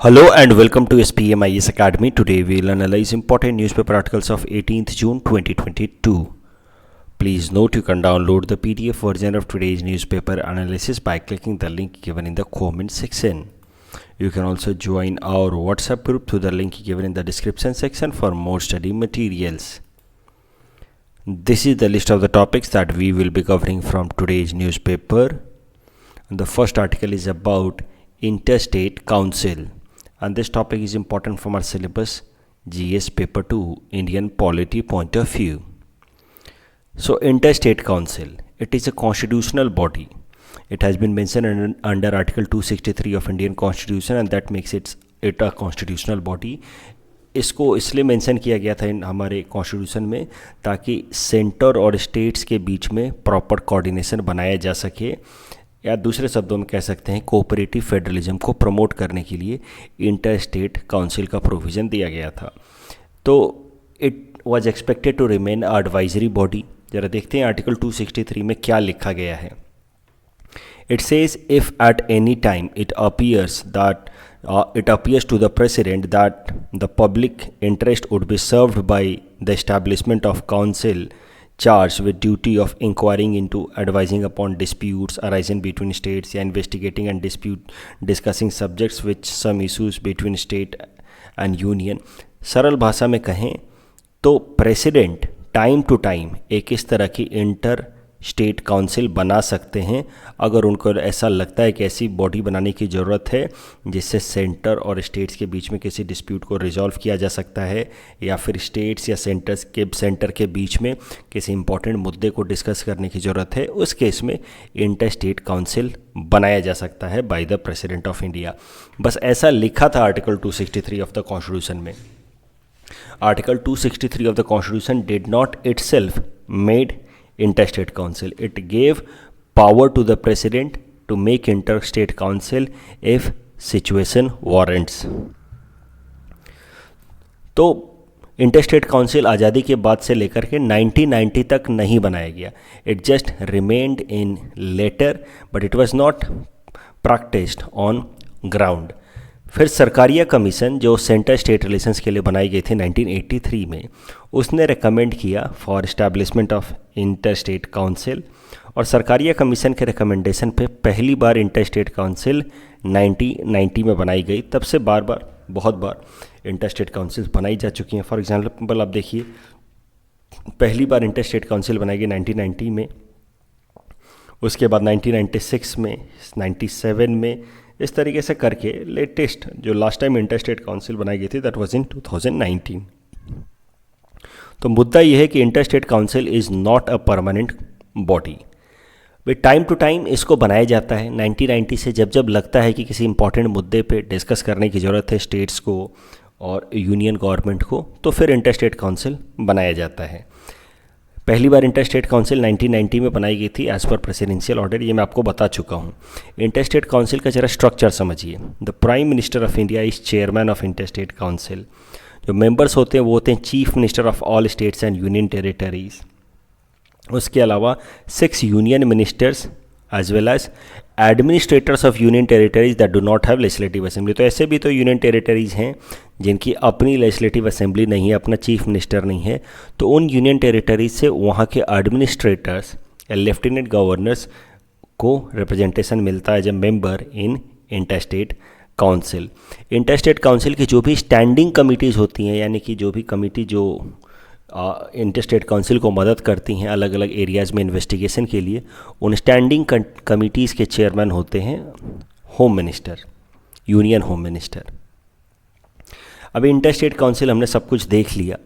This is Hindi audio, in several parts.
Hello and welcome to SPMIS Academy. Today we will analyze important newspaper articles of 18th June 2022. Please note you can download the PDF version of today's newspaper analysis by clicking the link given in the comment section. You can also join our WhatsApp group through the link given in the description section for more study materials. This is the list of the topics that we will be covering from today's newspaper. And the first article is about Interstate Council. And this topic is important from our syllabus GS paper 2 Indian polity point of view. So Interstate Council, it is a constitutional body. It has been mentioned under Article 263 of Indian Constitution and that makes it a constitutional body. इसको इसलिए मेंशन किया गया था हमारे कॉन्स्टिट्यूशन में ताकि सेंटर और स्टेट्स के बीच में प्रॉपर कोऑर्डिनेशन बनाया जा सके, या दूसरे शब्दों में कह सकते हैं कोऑपरेटिव फेडरलिज्म को प्रमोट करने के लिए इंटर स्टेट काउंसिल का प्रोविज़न दिया गया था. तो it was expected to remain advisory body. ज़रा देखते हैं आर्टिकल 263 में क्या लिखा गया है. It says if at any time it appears to the President that the public interest would be served by the establishment of council charged with duty of inquiring into, advising upon disputes arising between states, या investigating and discussing subjects which some issues between state and union. सरल भाषा में कहें तो प्रेसिडेंट टाइम टू टाइम एक इस तरह की इंटर स्टेट काउंसिल बना सकते हैं अगर उनको ऐसा लगता है कि ऐसी बॉडी बनाने की ज़रूरत है जिससे सेंटर और स्टेट्स के बीच में किसी डिस्प्यूट को रिजॉल्व किया जा सकता है, या फिर स्टेट्स या सेंटर के बीच में किसी इंपॉर्टेंट मुद्दे को डिस्कस करने की ज़रूरत है. उस केस में इंटर स्टेट काउंसिल बनाया जा सकता है by the president of India. बस ऐसा लिखा था आर्टिकल 263 ऑफ द कॉन्स्टिट्यूशन में. Article 263 of the Constitution did not itself made interstate council. It gave power to the president to make interstate council if situation warrants. तो इंटरस्टेट काउंसिल आज़ादी के बाद से लेकर के 1990 तक नहीं बनाया गया. It just remained in letter but it was not practised on ground. फिर सरकारिया कमीशन जो सेंटर स्टेट रिलेशंस के लिए बनाई गई थी 1983 में, उसने रेकमेंड किया for establishment of inter state council, और सरकारिया कमीशन के रिकमेंडेशन पे पहली बार इंटर स्टेट काउंसिल 1990 में बनाई गई. तब से बहुत बार इंटर स्टेट काउंसिल बनाई जा चुकी हैं. फॉर एग्जांपल आप देखिए, पहली बार इंटर स्टेट काउंसिल बनाई गई 1990 में, उसके बाद 1996 में, 97 में, इस तरीके से करके लेटेस्ट जो लास्ट टाइम इंटरस्टेट काउंसिल बनाई गई थी दैट वाज इन 2019. तो मुद्दा यह है कि interstate council is not a permanent body. वे टाइम टू टाइम इसको बनाया जाता है. 1990 से जब लगता है कि किसी इंपॉर्टेंट मुद्दे पे डिस्कस करने की ज़रूरत है स्टेट्स को और यूनियन गवर्नमेंट को, तो फिर इंटरस्टेट काउंसिल बनाया जाता है. पहली बार इंटरस्टेट काउंसिल 1990 में बनाई गई थी एज पर प्रेसिडेंशियल ऑर्डर. ये मैं आपको बता चुका हूँ. इंटरस्टेट काउंसिल का जरा स्ट्रक्चर समझिए. The prime minister of India is chairman of interstate council. जो मेंबर्स होते हैं वो होते हैं chief minister of all states and union territories. उसके अलावा 6 union ministers as well as administrators of union territories that do not have legislative assembly. तो ऐसे भी तो यूनियन टेरिटरीज हैं जिनकी अपनी लेजिस्लेटिव असेंबली नहीं है, अपना चीफ मिनिस्टर नहीं है. तो उन यूनियन टेरिटरीज से वहाँ के एडमिनिस्ट्रेटर्स या लेफ्टिनेंट गवर्नर्स को रिप्रेजेंटेशन मिलता है as a member in interstate council. Interstate council की जो भी स्टैंडिंग कमिटीज़ होती हैं, यानी कि जो भी कमिटी जो इंटरस्टेट काउंसिल को मदद करती हैं अलग अलग एरियाज़ में इन्वेस्टिगेशन के लिए, उन स्टैंडिंग कमिटीज़ के चेयरमैन होते हैं home minister, union home minister. अभी इंटरस्टेट काउंसिल हमने सब कुछ देख लिया.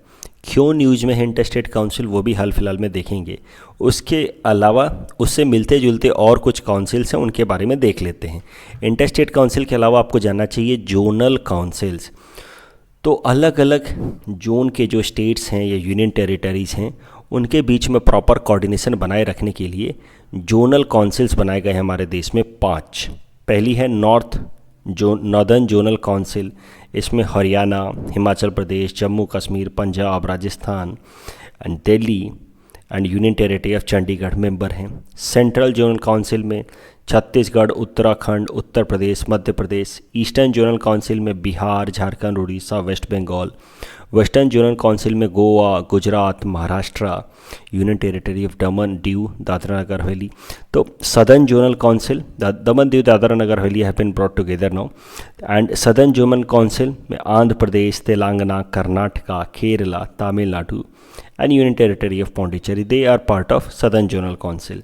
क्यों न्यूज़ में है इंटरस्टेट काउंसिल वो भी हाल फिलहाल में देखेंगे. उसके अलावा उससे मिलते जुलते और कुछ काउंसिल्स हैं, उनके बारे में देख लेते हैं. इंटरस्टेट काउंसिल के अलावा आपको जानना चाहिए जोनल काउंसिल्स. तो अलग अलग जोन के जो स्टेट्स हैं या यूनियन टेरिटरीज़ हैं उनके बीच में प्रॉपर कोऑर्डिनेशन बनाए रखने के लिए जोनल काउंसिल्स बनाए गए हैं हमारे देश में 5. पहली है नॉर्दर्न जोनल काउंसिल. इसमें Haryana, Himachal Pradesh, Jammu Kashmir, Punjab, Rajasthan and Delhi and union territory of Chandigarh member हैं. सेंट्रल जोनल काउंसिल में Chhattisgarh, Uttarakhand, Uttar Pradesh, Madhya Pradesh. Eastern zonal council में Bihar, Jharkhand, Orissa, West Bengal. Western zonal council में Goa, Gujarat, Maharashtra, union territory of Daman, Diu, Dadra Nagar हवेली। तो southern zonal council, Daman, Diu, Dadra Nagar Haveli have been brought together now. And southern zonal council में Andhra Pradesh, Telangana, Karnataka, Kerala, Tamil Nadu and union territory of Pondicherry, they are part of southern zonal council.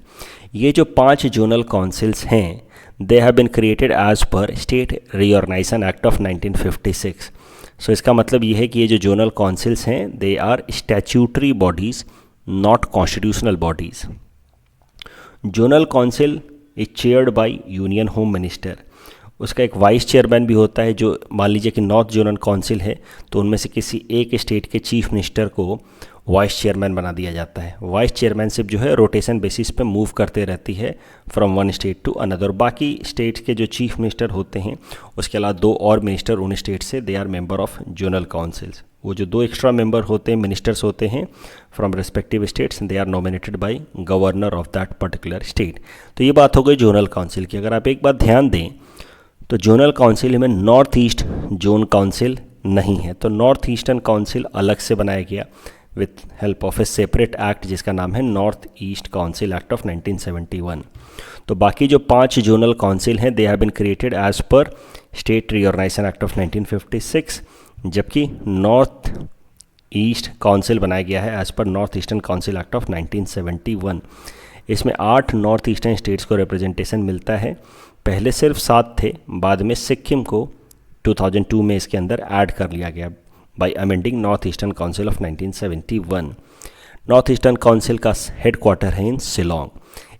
ये जो 5 जोनल काउंसिल्स हैं, they have been created as per state reorganisation act of 1956। So इसका मतलब ये है कि ये जो जोनल काउंसिल्स हैं, they are statutory bodies, not constitutional bodies. Zonal council is chaired by union home minister. उसका एक वाइस चेयरमैन भी होता है। जो मान लीजिए कि नॉर्थ जोनल काउंसिल है, तो उनमें से किसी एक स्टेट के चीफ मिनिस्टर को वाइस चेयरमैन बना दिया जाता है। वाइस चेयरमैनशिप जो है रोटेशन बेसिस पे मूव करते रहती है from one state to another. बाकी स्टेट्स के जो चीफ मिनिस्टर होते हैं, उसके अलावा 2 और मिनिस्टर उन स्टेट से, they are member of zonal councils. वो जो 2 एक्स्ट्रा मेंबर होते हैं, मिनिस्टर्स होते हैं from respective states, they are nominated by governor of that particular state. तो ये बात हो गई जोनल काउंसिल की। अगर आप एक बात ध्यान दें तो जोनल काउंसिल में नॉर्थ ईस्ट जोन काउंसिल नहीं है, तो नॉर्थ ईस्टर्न काउंसिल अलग से बनाया गया with help of a separate act जिसका नाम है north east council act of 1971। तो बाकी जो 5 जोनल काउंसिल हैं, they have been created as per state reorganisation act of 1956, जबकि नॉर्थ ईस्ट काउंसिल बनाया गया है as per north eastern council act of 1971। इसमें 8 नॉर्थ ईस्टर्न स्टेट्स को रिप्रेजेंटेशन मिलता है। पहले सिर्फ 7 थे, बाद में सिक्किम को 2002 में इसके अंदर ऐड कर लिया गया bye amending north eastern council of 1971। North eastern council का हेड क्वार्टर है इन शिलोंग।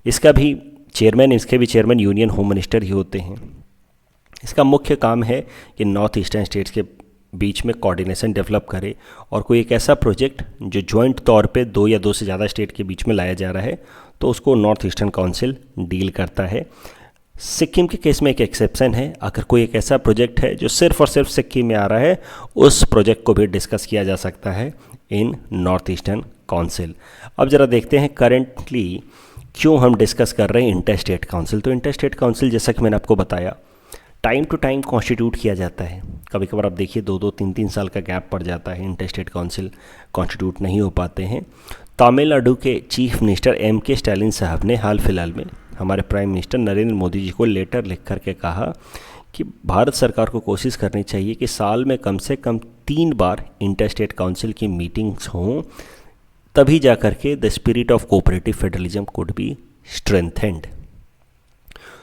इसके भी चेयरमैन यूनियन होम मिनिस्टर ही होते हैं। इसका मुख्य काम है कि नॉर्थ ईस्टर्न स्टेट्स के बीच में कोऑर्डिनेशन डेवलप करे और कोई एक ऐसा प्रोजेक्ट जो जॉइंट तौर पे 2 या 2 से ज़्यादा स्टेट के बीच में लाया जा रहा है, तो उसको नॉर्थ ईस्टर्न काउंसिल डील करता है। सिक्किम के केस में एक एक्सेप्शन है। अगर कोई एक ऐसा प्रोजेक्ट है जो सिर्फ और सिर्फ सिक्किम में आ रहा है, उस प्रोजेक्ट को भी डिस्कस किया जा सकता है इन नॉर्थ ईस्टर्न काउंसिल। अब ज़रा देखते हैं करेंटली क्यों हम डिस्कस कर रहे हैं इंटर स्टेट काउंसिल। तो इंटर स्टेट काउंसिल, जैसा कि मैंने आपको बताया, टाइम टू टाइम कॉन्स्टिट्यूट किया जाता है। कभी कभार आप देखिए 2-2, 3-3 साल का गैप पड़ जाता है, इंटर स्टेट काउंसिल कॉन्स्टिट्यूट नहीं हो पाते हैं। तमिलनाडु के चीफ मिनिस्टर M.K. स्टालिन साहब ने हाल फिलहाल में हमारे प्राइम मिनिस्टर नरेंद्र मोदी जी को लेटर लिख करके कहा कि भारत सरकार को कोशिश करनी चाहिए कि साल में कम से कम 3 बार इंटर स्टेट काउंसिल की मीटिंग्स हों, तभी जा करके the spirit of cooperative federalism could be strengthened.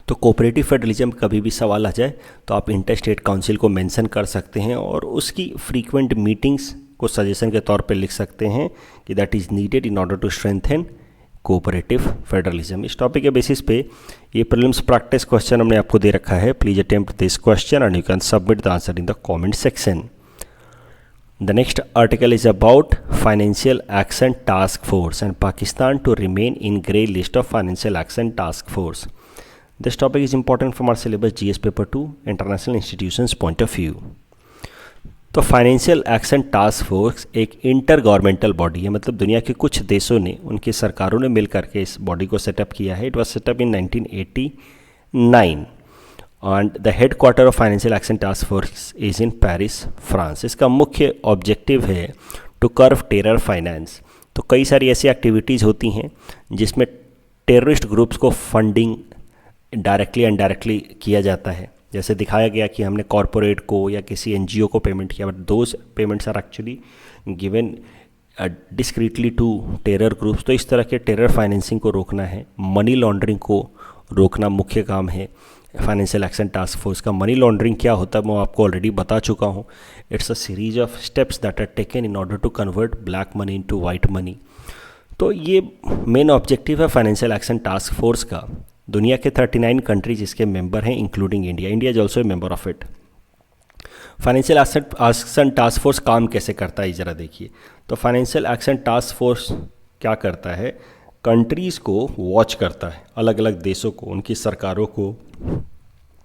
तो कोऑपरेटिव फेडरलिज्म कभी भी सवाल आ जाए तो आप इंटर स्टेट काउंसिल को मेंशन कर सकते हैं और उसकी फ्रीक्वेंट मीटिंग्स को सजेशन के तौर पे लिख सकते हैं कि that is needed in order to strengthen cooperative federalism. इस टॉपिक के बेसिस पे ये प्रीलिम्स प्रैक्टिस क्वेश्चन हमने आपको दे रखा है। Please attempt this question and you can submit the answer in the comment section. The next article is about Financial Action Task Force and Pakistan to remain in grey list of Financial Action Task Force. This topic is important from our syllabus GS paper 2 international institutions point of view. तो फाइनेंशियल एक्शन टास्क फोर्स एक इंटर गवर्नमेंटल बॉडी है, मतलब दुनिया के कुछ देशों ने, उनकी सरकारों ने मिल करके इस बॉडी को सेटअप किया है। It was setup in 1989 and the head quarter of financial action task force is in Paris, France. इसका मुख्य ऑब्जेक्टिव है टू कर्व टेरर फाइनेंस। तो कई सारी ऐसी एक्टिविटीज़ होती हैं जिसमें टेररिस्ट ग्रुप्स को फंडिंग डायरेक्टली इनडायरेक्टली किया जाता है। जैसे दिखाया गया कि हमने कॉरपोरेट को या किसी NGO को पेमेंट किया, but those payments are actually given discreetly to terror groups. तो इस तरह के टेरर फाइनेंसिंग को रोकना है, मनी लॉन्ड्रिंग को रोकना मुख्य काम है फाइनेंशियल एक्शन टास्क फोर्स का। मनी लॉन्ड्रिंग क्या होता है मैं आपको ऑलरेडी बता चुका हूँ। It's a series of steps that are taken in order to convert black money into white money. तो ये मेन ऑब्जेक्टिव है फाइनेंशियल एक्शन टास्क फोर्स का। दुनिया के 39 कंट्रीज इसके मेंबर हैं including India. India is also a member of it. Financial action task force काम कैसे करता है ज़रा देखिए। तो फाइनेंशियल एक्शन टास्क फोर्स क्या करता है, कंट्रीज़ को वॉच करता है, अलग अलग देशों को, उनकी सरकारों को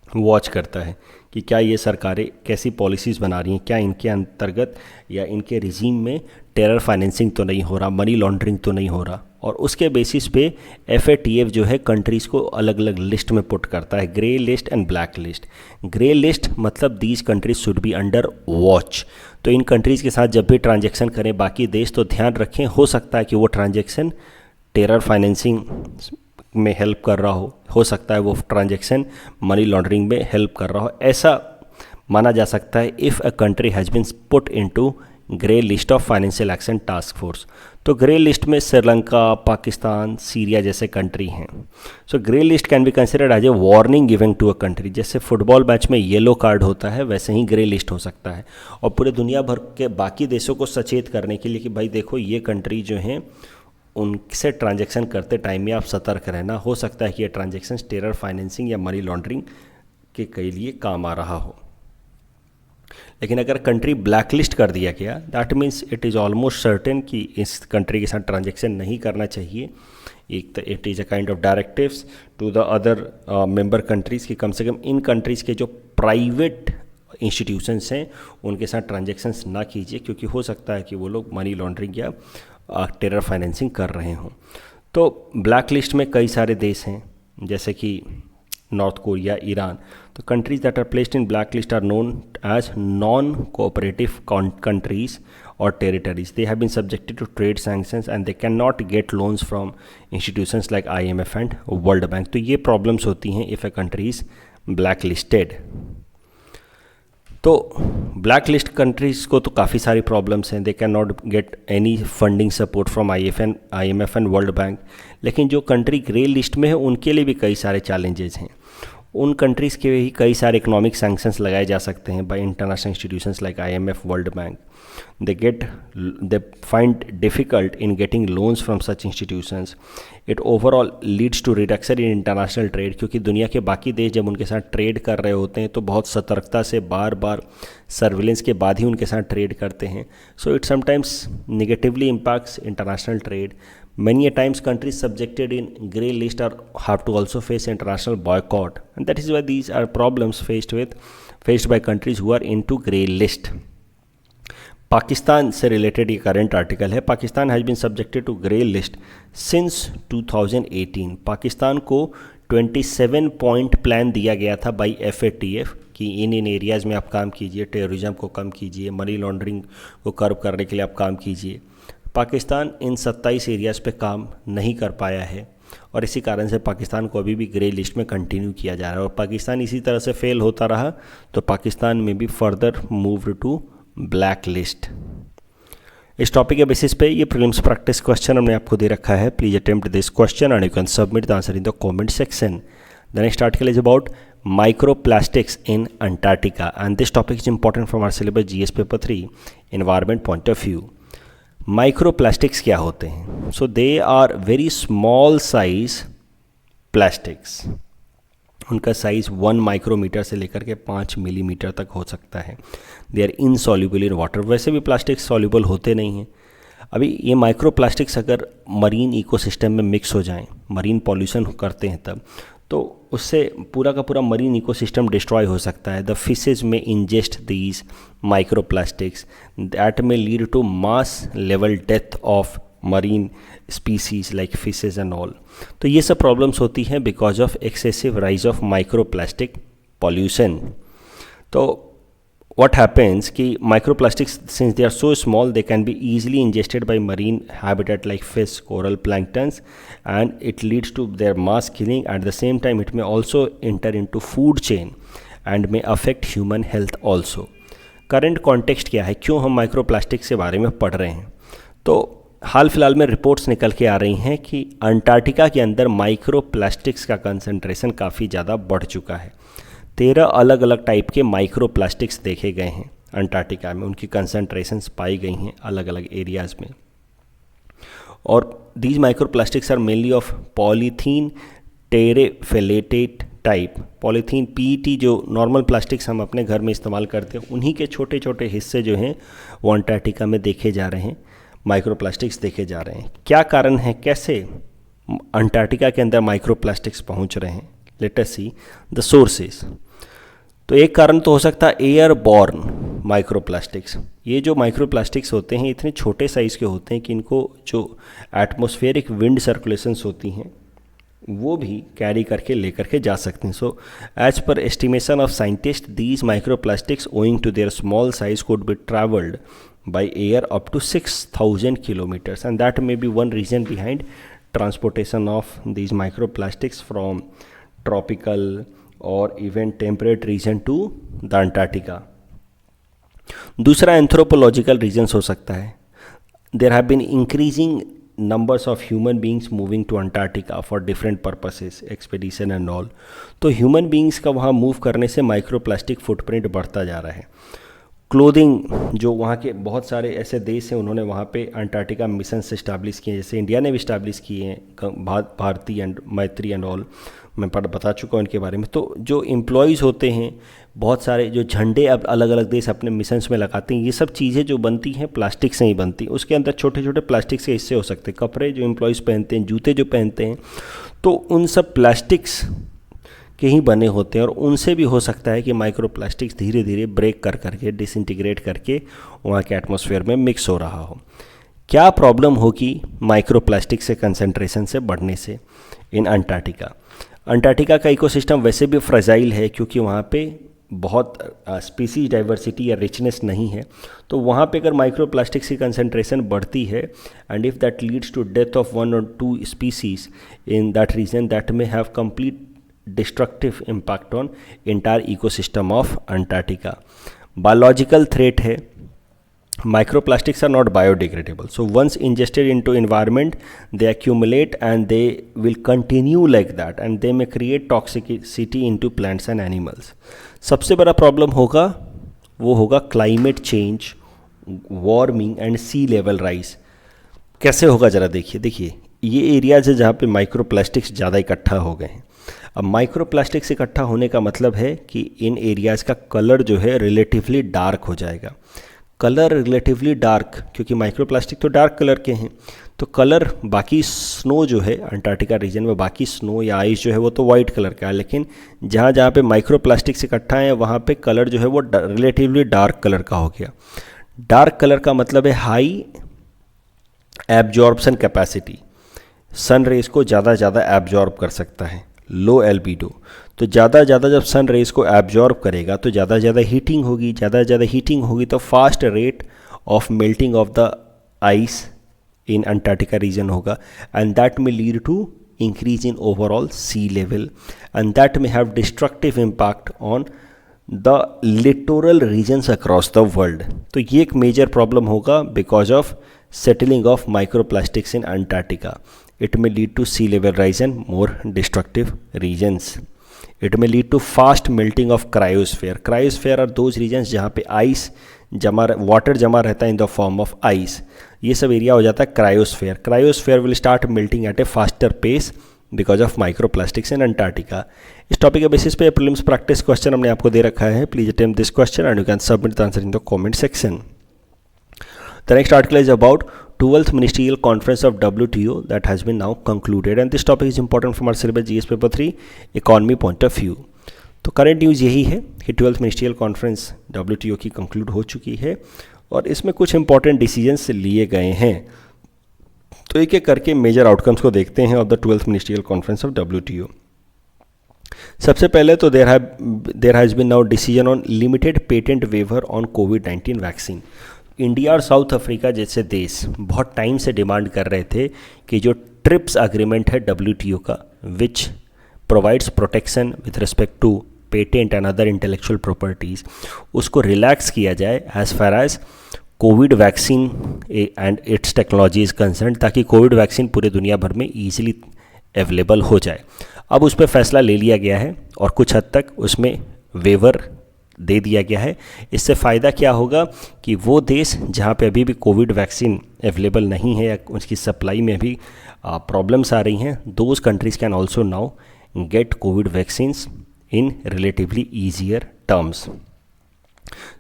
वॉच करता है कि क्या ये सरकारें कैसी पॉलिसीज़ बना रही हैं, क्या इनके अंतर्गत या इनके रिजीम में टेरर फाइनेंसिंग तो नहीं हो रहा, मनी लॉन्ड्रिंग तो नहीं हो रहा, और उसके बेसिस पे FATF जो है कंट्रीज़ को अलग अलग लिस्ट में पुट करता है, grey list and black list. Grey list मतलब these countries should be under watch. तो इन कंट्रीज़ के साथ जब भी ट्रांजैक्शन करें बाकी देश, तो ध्यान रखें, हो सकता है कि वो ट्रांजैक्शन टेरर फाइनेंसिंग में हेल्प कर रहा हो सकता है वो ट्रांजैक्शन मनी लॉन्ड्रिंग में हेल्प कर रहा हो। ऐसा माना जा सकता है if a country has been put into grey list of financial action task force. तो ग्रे लिस्ट में श्रीलंका, पाकिस्तान, सीरिया जैसे कंट्री हैं। So grey list can be considered as a warning giving to a country. जैसे फुटबॉल मैच में येलो कार्ड होता है, वैसे ही ग्रे लिस्ट हो सकता है, और पूरे दुनिया भर के बाकी देशों को सचेत करने के लिए कि भाई देखो ये कंट्री जो हैं उनसे ट्रांजैक्शन करते टाइम में आप सतर्क रहना, हो सकता है कि ये ट्रांजैक्शन टेरर फाइनेंसिंग या मनी लॉन्ड्रिंग के लिए काम आ रहा हो। लेकिन अगर कंट्री ब्लैक लिस्ट कर दिया गया, that means it is almost certain कि इस कंट्री के साथ ट्रांजैक्शन नहीं करना चाहिए। एक it is a kind of directives to the other member countries कि कम से कम इन कंट्रीज़ के जो प्राइवेट इंस्टीट्यूशंस हैं उनके साथ ट्रांजैक्शंस ना कीजिए, क्योंकि हो सकता है कि वो लोग मनी लॉन्ड्रिंग या टेरर फाइनेंसिंग कर रहे हों। तो ब्लैक लिस्ट में कई सारे देश हैं, जैसे कि नॉर्थ कोरिया, ईरान। तो countries that are placed in black list are known as non cooperative countries और territories. They have been subjected to trade sanctions and they can not get loans from institutions like IMF and World Bank. तो ये प्रॉब्लम्स होती हैं if a country is black listed. तो ब्लैक लिस्ट कंट्रीज़ को तो काफ़ी सारी प्रॉब्लम्स हैं, they can not get any funding support from IMF and World bank. लेकिन जो कंट्री ग्रे लिस्ट में है उनके लिए भी कई सारे चैलेंजेस हैं। उन कंट्रीज़ के भी कई सारे इकोनॉमिक सैंक्शंस लगाए जा सकते हैं bye international institutions like IMF, world bank. they find difficult in getting loans from such institutions. It overall leads to reduction in international trade, क्योंकि दुनिया के बाकी देश जब उनके साथ ट्रेड कर रहे होते हैं तो बहुत सतर्कता से बार बार सर्विलेंस के बाद ही उनके साथ ट्रेड करते हैं. So it sometimes negatively impacts international trade. Many a times countries subjected in grey list are have to also face international boycott, and that is why these are problems faced by countries who are into grey list. Pakistan से रिलेटेड ये करंट आर्टिकल है. Pakistan has been subjected to grey list since 2018. Pakistan को 27 पॉइंट प्लान दिया गया था बाई FATF कि इन एरियाज़ में आप काम कीजिए, टेररिज्म को कम कीजिए, मनी लॉन्ड्रिंग को कर्व करने के लिए आप काम कीजिए. पाकिस्तान इन 27 एरियाज़ पे काम नहीं कर पाया है और इसी कारण से पाकिस्तान को अभी भी ग्रे लिस्ट में कंटिन्यू किया जा रहा है. और पाकिस्तान इसी तरह से फेल होता रहा तो पाकिस्तान में भी further moved to black list. इस टॉपिक के बेसिस पे ये प्रीलिम्स प्रैक्टिस क्वेश्चन हमने आपको दे रखा है. Please attempt this question and you can submit the answer in the comment section. The next article is about microplastics in Antarctica, and this topic is important from our syllabus GS paper 3 environment point of view. Microplastics क्या होते हैं? So they are very small size plastics. उनका साइज़ 1 माइक्रोमीटर से लेकर के 5 मिलीमीटर तक हो सकता है. They are insoluble in water. वैसे भी प्लास्टिक्स सॉल्युबल होते नहीं हैं. अभी ये माइक्रो प्लास्टिक्स अगर मरीन इकोसिस्टम में मिक्स हो जाएं, मरीन पॉल्यूशन करते हैं तब, तो उससे पूरा का पूरा मरीन इकोसिस्टम डिस्ट्रॉय हो सकता है. The fishes may ingest these micro plastics that may lead to mass level death of marine species like fishes and all. तो ये सब प्रॉब्लम्स होती हैं because of excessive rise of micro plastic pollution. तो what happens कि microplastics, since they are so small, they can be easily ingested by marine habitat like fish, coral, planktons, and it leads to their mass killing. At the same time, it may also enter into food chain and may affect human health also. Current context क्या है, क्यों हम microplastics के बारे में पढ़ रहे हैं? तो हाल फिलहाल में रिपोर्ट्स निकल के आ रही हैं कि अंटार्कटिका के अंदर माइक्रोप्लास्टिक्स का कंसंट्रेशन काफ़ी ज़्यादा बढ़ चुका है. 13 अलग अलग टाइप के माइक्रो प्लास्टिक्स देखे गए हैं अंटार्कटिका में. उनकी कंसंट्रेशंस पाई गई हैं अलग अलग एरियाज़ में. और these micro plastics are mainly of polyethylene terephthalate type. Polyethylene PET जो नॉर्मल प्लास्टिक्स हम अपने घर में इस्तेमाल करते हैं, उन्हीं के छोटे छोटे हिस्से जो हैं वो अंटार्कटिका में देखे जा रहे हैं, माइक्रो प्लास्टिक्स देखे जा रहे हैं. क्या कारण है, कैसे अंटार्कटिका के अंदर माइक्रो प्लास्टिक्स पहुँच रहे हैं? Let us see the sources. तो एक कारण तो हो सकता है एयरबॉर्न माइक्रोप्लास्टिक्स. ये जो माइक्रोप्लास्टिक्स होते हैं इतने छोटे साइज़ के होते हैं कि इनको जो एटमॉस्फेरिक विंड सर्कुलेशंस होती हैं वो भी कैरी करके लेकर के जा सकते हैं. So as per estimation of scientist these microplastics owing to their small size could be travelled by air up to 6,000 kilometers, and that may be one reason behind transportation of these microplastics from tropical or even temperate region to the Antarctica. दूसरा एंथ्रोपोलॉजिकल रीजन्स हो सकता है. There have been increasing numbers of human beings moving to Antarctica for different purposes, expedition and all. तो human beings का वहाँ मूव करने से माइक्रोप्लास्टिक फुटप्रिंट बढ़ता जा रहा है. क्लोथिंग, जो वहाँ के बहुत सारे ऐसे देश हैं उन्होंने वहाँ पे अंटार्कटिका मिशंस इस्टेब्लिश किए हैं, जैसे इंडिया ने भी इस्टेब्लिश किए हैं, भारती एंड मैत्री एंड ऑल, मैं बता चुका हूँ इनके बारे में. तो जो एम्प्लॉयज़ होते हैं, बहुत सारे जो झंडे अब अलग अलग देश अपने मिशंस में लगाते हैं, ये सब चीज़ें जो बनती हैं प्लास्टिक से ही बनती. उसके अंदर छोटे छोटे प्लास्टिक के हिस्से हो सकते हैं. कपड़े जो एम्प्लॉयज़ पहनते हैं, जूते जो पहनते हैं, तो उन सब प्लास्टिक्स के ही बने होते हैं और उनसे भी हो सकता है कि माइक्रोप्लास्टिक्स धीरे धीरे ब्रेक कर करके डिसइंटीग्रेट करके वहाँ के एटमॉस्फेयर में मिक्स हो रहा हो. क्या प्रॉब्लम होगी माइक्रोप्लास्टिक से कंसंट्रेशन से बढ़ने से इन अंटार्कटिका? अंटार्कटिका का इकोसिस्टम वैसे भी फ्रेजाइल है क्योंकि वहाँ पे बहुत स्पीसीज डाइवर्सिटी या रिचनेस नहीं है. तो वहाँ पे अगर माइक्रोप्लास्टिक्स की कंसंट्रेशन बढ़ती है and if that leads to death of 1 or 2 species in that region, that may have complete destructive impact on entire ecosystem of Antarctica. Biological threat है. Microplastics are not biodegradable, so once ingested into environment they accumulate and they will continue like that and they may create toxicity into plants and animals. सबसे बड़ा प्रॉब्लम होगा वो होगा climate change, warming and sea level rise. कैसे होगा ज़रा देखिए ये एरियाज है जहाँ पे माइक्रोप्लास्टिक्स ज़्यादा इकट्ठा हो गए हैं. अब माइक्रोप्लास्टिक्स इकट्ठा होने का मतलब है कि इन एरियाज़ का कलर जो है रिलेटिवली डार्क हो जाएगा. कलर रिलेटिवली डार्क, क्योंकि माइक्रोप्लास्टिक तो डार्क कलर के हैं, तो कलर बाकी स्नो जो है अंटार्कटिका रीजन में, बाकी स्नो या आइस जो है वो तो वाइट कलर का है, लेकिन जहाँ जहाँ पे माइक्रोप्लास्टिक्स इकट्ठा है वहाँ पे कलर जो है वो रिलेटिवली डार्क कलर का हो गया. डार्क कलर का मतलब है high absorption capacity, sun rays को ज़्यादा एब्जॉर्ब कर सकता है. लो एल्बिडो, तो ज़्यादा जब सन रेज को एब्जॉर्ब करेगा तो ज़्यादा हीटिंग होगी, ज़्यादा हीटिंग होगी तो fast rate of melting of the ice in Antarctica region होगा and that may lead to increase in overall sea level and that may have destructive impact on the littoral regions across the world. तो ये एक मेजर प्रॉब्लम होगा because of settling of microplastics in Antarctica. It may lead to sea level rise and more destructive regions. It may lead to fast melting of cryosphere. Cryosphere are those regions जहाँ पे ice water जमा रहता है in the form of ice. ये सब एरिया हो जाता है cryosphere. Cryosphere will start melting at a faster pace because of microplastics in Antarctica. इस टॉपिक के बेसिस पे प्रीलिम्स प्रैक्टिस क्वेश्चन हमने आपको दे रखा है. Please attempt this question and you can submit the answer in the comment section. The next article is about 12th Ministerial Conference of WTO that has been now concluded and this topic is important from our syllabus GS paper 3 economy point of view. तो करंट न्यूज़ यही है कि 12th Ministerial Conference WTO की कंक्लूड हो चुकी है और इसमें कुछ इंपॉर्टेंट डिसीजंस लिए गए हैं. तो एक एक करके मेजर आउटकम्स को देखते हैं of the 12th Ministerial Conference of WTO. सबसे पहले तो there has been now decision on limited patent waiver on कोविड-19 वैक्सीन. इंडिया और साउथ अफ्रीका जैसे देश बहुत टाइम से डिमांड कर रहे थे कि जो ट्रिप्स एग्रीमेंट है WTO का, which provides protection with respect to patent and other intellectual properties, उसको रिलैक्स किया जाए as far as covid vaccine and its technology is concern, ताकि कोविड वैक्सीन पूरे दुनिया भर में ईजिली अवेलेबल हो जाए. अब उस पर फैसला ले लिया गया है और कुछ हद तक उसमें वेवर दे दिया गया है. इससे फ़ायदा क्या होगा कि वो देश जहाँ पे अभी भी कोविड वैक्सीन अवेलेबल नहीं है या उसकी सप्लाई में अभी प्रॉब्लम्स आ रही हैं, those countries can also now get Covid vaccines in relatively easier terms.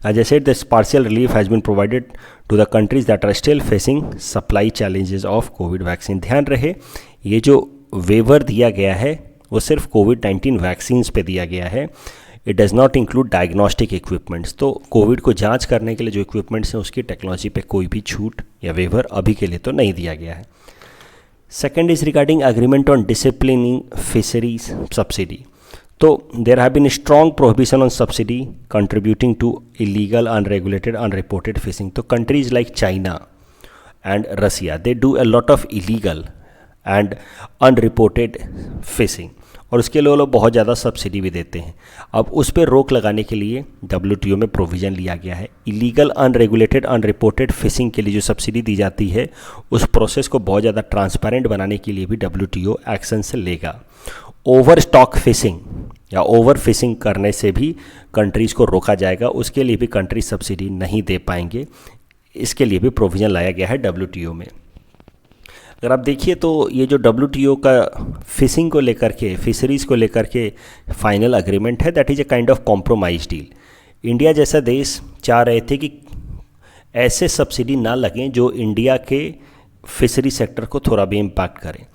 As I said, this partial relief has been provided to the countries that are still facing supply challenges of COVID vaccine. ध्यान रहे ये जो वेवर दिया गया है वो सिर्फ कोविड-19 वैक्सीन्स पे दिया गया है. It does not include diagnostic equipments. तो कोविड को जांच करने के लिए जो इक्विपमेंट्स हैं उसकी टेक्नोलॉजी पे कोई भी छूट या वेवर अभी के लिए तो नहीं दिया गया है। Second is regarding agreement on disciplining fisheries subsidy. तो there have been strong prohibition on subsidy contributing to illegal unregulated unreported fishing. तो countries like China and Russia they do a lot of illegal and unreported fishing, और उसके लिए वो लोग बहुत ज़्यादा सब्सिडी भी देते हैं। अब उस पर रोक लगाने के लिए WTO में प्रोविज़न लिया गया है। इलीगल अनरेगुलेटेड अनरिपोर्टेड फिशिंग के लिए जो सब्सिडी दी जाती है उस प्रोसेस को बहुत ज़्यादा ट्रांसपेरेंट बनाने के लिए भी WTO एक्शन से लेगा। ओवर स्टॉक फिशिंग या ओवर फिशिंग करने से भी कंट्रीज़ को रोका जाएगा, उसके लिए भी कंट्री सब्सिडी नहीं दे पाएंगे। इसके लिए भी प्रोविज़न लाया गया है WTO में। अगर आप देखिए तो ये जो WTO का फिशिंग को लेकर के, फिशरीज़ को लेकर के फाइनल अग्रीमेंट है, that is a kind of compromise deal. India जैसा देश चाह रहे थे कि ऐसे सब्सिडी ना लगें जो इंडिया के फिशरी सेक्टर को थोड़ा भी इम्पैक्ट करें।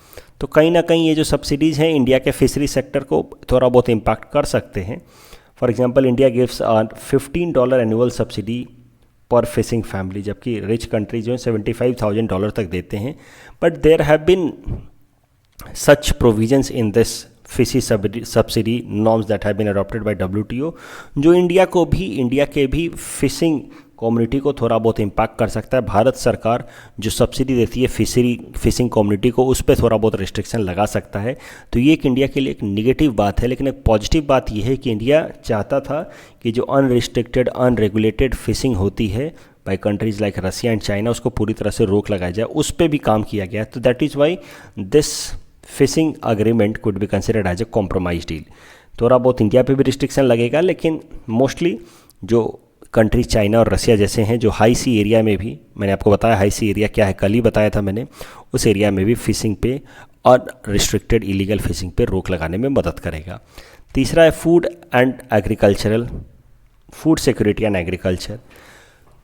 तो कहीं ना कहीं ये जो सब्सिडीज़ हैं इंडिया के फिशरी सेक्टर को थोड़ा बहुत इम्पैक्ट कर सकते हैं। For example India gives $15 annual subsidy per fishing family, जबकि रिच कंट्री जो है $75,000 तक देते हैं। But there have been such provisions in this fishy subsidy norms that have been adopted by WTO, जो इंडिया के भी फिशिंग कम्युनिटी को थोड़ा बहुत इम्पैक्ट कर सकता है। भारत सरकार जो सब्सिडी देती है फिशिंग कम्युनिटी को, उस पर थोड़ा बहुत रिस्ट्रिक्शन लगा सकता है। तो ये एक इंडिया के लिए एक निगेटिव बात है। लेकिन एक पॉजिटिव बात यह है कि इंडिया चाहता था कि जो अनरिस्ट्रिक्टेड अनरेगुलेटेड फिशिंग होती है by countries like Russia and China, उसको पूरी तरह से रोक लगाई जाए। उस पर भी काम किया गया। तो that is why this fishing agreement could be considered as a compromise deal. थोड़ा बहुत इंडिया पे भी रिस्ट्रिक्शन लगेगा, लेकिन मोस्टली जो कंट्री चाइना और रसिया जैसे हैं जो हाई सी एरिया में भी, मैंने आपको बताया हाई सी एरिया क्या है, कल ही बताया था मैंने, उस एरिया में भी फिशिंग पे और रिस्ट्रिक्टेड इलीगल फिशिंग पे रोक लगाने में मदद करेगा। तीसरा है फूड सिक्योरिटी एंड एग्रीकल्चर।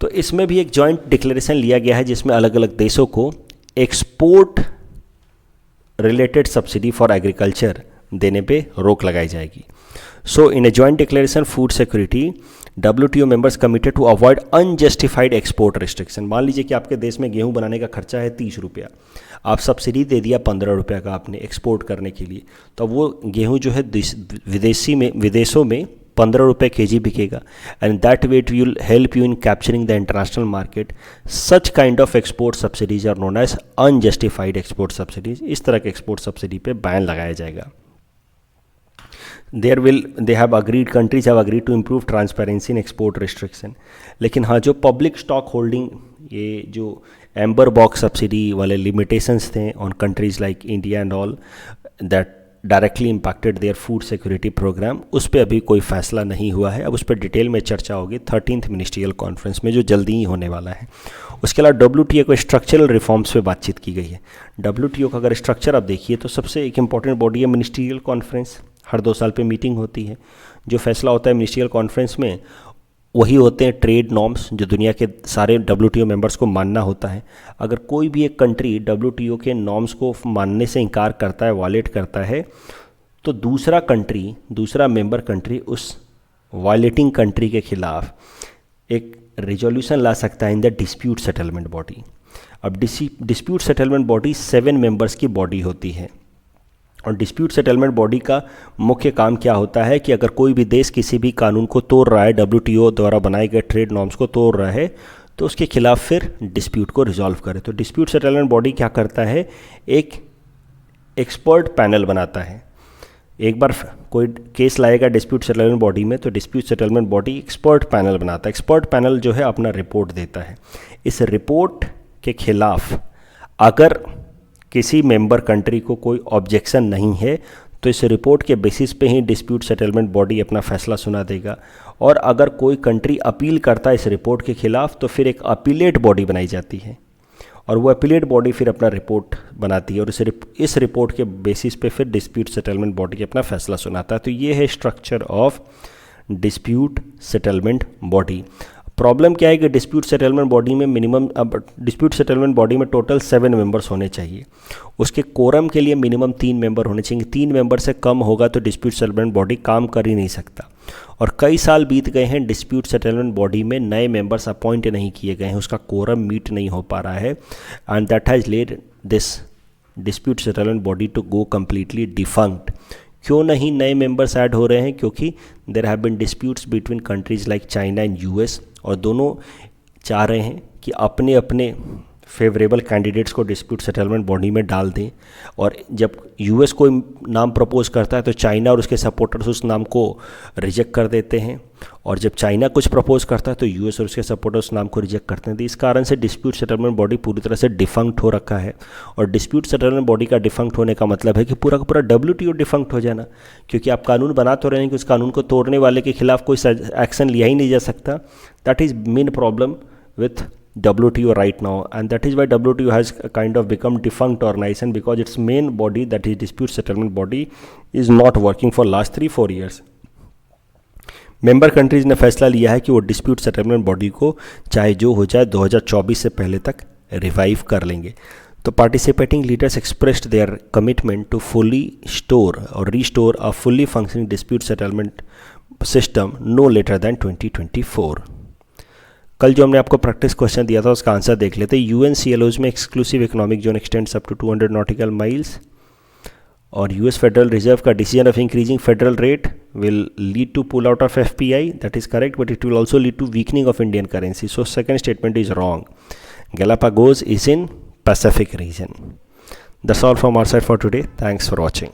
तो इसमें भी एक जॉइंट डिक्लेरेशन लिया गया है जिसमें अलग अलग देशों को export related subsidy for agriculture देने पे रोक लगाई जाएगी। So in a joint declaration food security WTO members committed to avoid unjustified export restriction. मान लीजिए कि आपके देश में गेहूं बनाने का खर्चा है 30 रुपया, आप सब्सिडी दे दिया 15 रुपया का आपने एक्सपोर्ट करने के लिए, तो वो गेहूं जो है विदेशों में 15 रुपये kg बिकेगा, and that way it will help you in capturing the international market. Such kind of export subsidies are known as unjustified export subsidies. इस तरह के एक्सपोर्ट सब्सिडी पे बैन लगाया जाएगा। countries have agreed to improve transparency in export restriction। लेकिन हाँ, जो पब्लिक स्टॉक होल्डिंग, ये जो एम्बर बॉक्स सब्सिडी वाले लिमिटेशंस थे on countries like India and all that directly impacted their food security programme, उस पर अभी कोई फैसला नहीं हुआ है। अब उस पर डिटेल में चर्चा होगी 13th मिनिस्ट्रियल कॉन्फ्रेंस में, जो जल्दी ही होने वाला है। उसके अलावा WTO को स्ट्रक्चरल रिफॉर्म्स पे बातचीत की गई है। WTO का अगर स्ट्रक्चर आप देखिए तो सबसे एक इंपॉर्टेंट बॉडी है मिनिस्ट्रियल कॉन्फ्रेंस, हर 2 साल पे मीटिंग होती है। जो फैसला होता है मिनिस्ट्रियल कॉन्फ्रेंस में वही होते हैं ट्रेड नॉर्म्स जो दुनिया के सारे WTO मेंबर्स को मानना होता है। अगर कोई भी एक कंट्री WTO के नॉर्म्स को मानने से इनकार करता है, वायलेट करता है, तो दूसरा मेंबर कंट्री उस वायलेटिंग कंट्री के खिलाफ एक रिजोल्यूशन ला सकता है in the dispute settlement body. अब डिस्प्यूट सेटलमेंट बॉडी 7 मेंबर्स की बॉडी होती है, और डिस्प्यूट सेटलमेंट बॉडी का मुख्य काम क्या होता है कि अगर कोई भी देश किसी भी कानून को तोड़ रहा है, WTO द्वारा बनाए गए ट्रेड नॉर्म्स को तोड़ रहा है, तो उसके खिलाफ फिर डिस्प्यूट को रिजॉल्व करे। तो डिस्प्यूट सेटलमेंट बॉडी क्या करता है, एक एक्सपर्ट पैनल बनाता है। एक बार कोई केस लाएगा डिस्प्यूट सेटलमेंट बॉडी में, तो dispute settlement body expert panel बनाता है। एक्सपर्ट पैनल जो है अपना रिपोर्ट देता है। इस रिपोर्ट के खिलाफ अगर किसी मेंबर कंट्री को कोई ऑब्जेक्शन नहीं है, तो इस रिपोर्ट के बेसिस पे ही डिस्प्यूट सेटलमेंट बॉडी अपना फैसला सुना देगा। और अगर कोई कंट्री अपील करता है इस रिपोर्ट के खिलाफ, तो फिर एक अपीलेट बॉडी बनाई जाती है, और वो अपीलेट बॉडी फिर अपना रिपोर्ट बनाती है, और इस रिपोर्ट के बेसिस पे फिर डिस्प्यूट सेटलमेंट बॉडी अपना फैसला सुनाता है। तो ये है structure of dispute settlement body. Problem क्या है कि डिस्प्यूट सेटलमेंट बॉडी में टोटल 7 मेंबर्स होने चाहिए। उसके कोरम के लिए मिनिमम 3 मेंबर होने चाहिए। 3 मेंबर से कम होगा तो डिस्प्यूट सेटलमेंट बॉडी काम कर ही नहीं सकता। और कई साल बीत गए हैं, डिस्प्यूट सेटलमेंट बॉडी में नए मेंबर्स अपॉइंट नहीं किए गए हैं, उसका कोरम मीट नहीं हो पा रहा है, and that has led this dispute settlement body to go completely defunct. क्यों नहीं नए मेंबर्स ऐड हो रहे हैं? क्योंकि there have been disputes between countries like China and US, और दोनों चाह रहे हैं कि अपने अपने फेवरेबल कैंडिडेट्स को डिस्प्यूट सेटलमेंट बॉडी में डाल दें। और जब यूएस कोई नाम प्रपोज करता है तो चाइना और उसके सपोर्टर्स उस नाम को रिजेक्ट कर देते हैं, और जब चाइना कुछ प्रपोज करता है तो यूएस और उसके सपोर्टर्स नाम को रिजेक्ट करते हैं। तो इस कारण से डिस्प्यूट सेटलमेंट बॉडी पूरी तरह से डिफंक्ट हो रखा है। और डिस्प्यूट सेटलमेंट बॉडी का डिफंक्ट होने का मतलब है कि पूरा का पूरा WTO डिफंक्ट हो जाना, क्योंकि आप कानून बना तो रहे हैं कि उस कानून को तोड़ने वाले के खिलाफ कोई एक्शन लिया ही नहीं जा सकता। That is main problem with WTO right now, and that is why WTO has kind of become defunct organization, because its main body, that is dispute settlement body, is not working for last 3-4 years. Member countries ने फैसला लिया है कि वो डिस्प्यूट सेटलमेंट बॉडी को चाहे जो हो जाए 2024 से पहले तक रिवाइव कर लेंगे। तो participating leaders expressed their commitment to fully store और restore a fully functioning dispute settlement system no later than 2024। कल जो हमने आपको प्रैक्टिस क्वेश्चन दिया था उसका आंसर देख लेते हैं। UNCLOs में exclusive economic zone extends up to 200 nautical miles, और US फेडरल रिजर्व का decision of increasing federal rate will lead to pull out of FPI, that is correct, but it will also lead to weakening of Indian currency, so second statement is wrong. Galapagos is in Pacific region. That's all from our side for today, thanks for watching.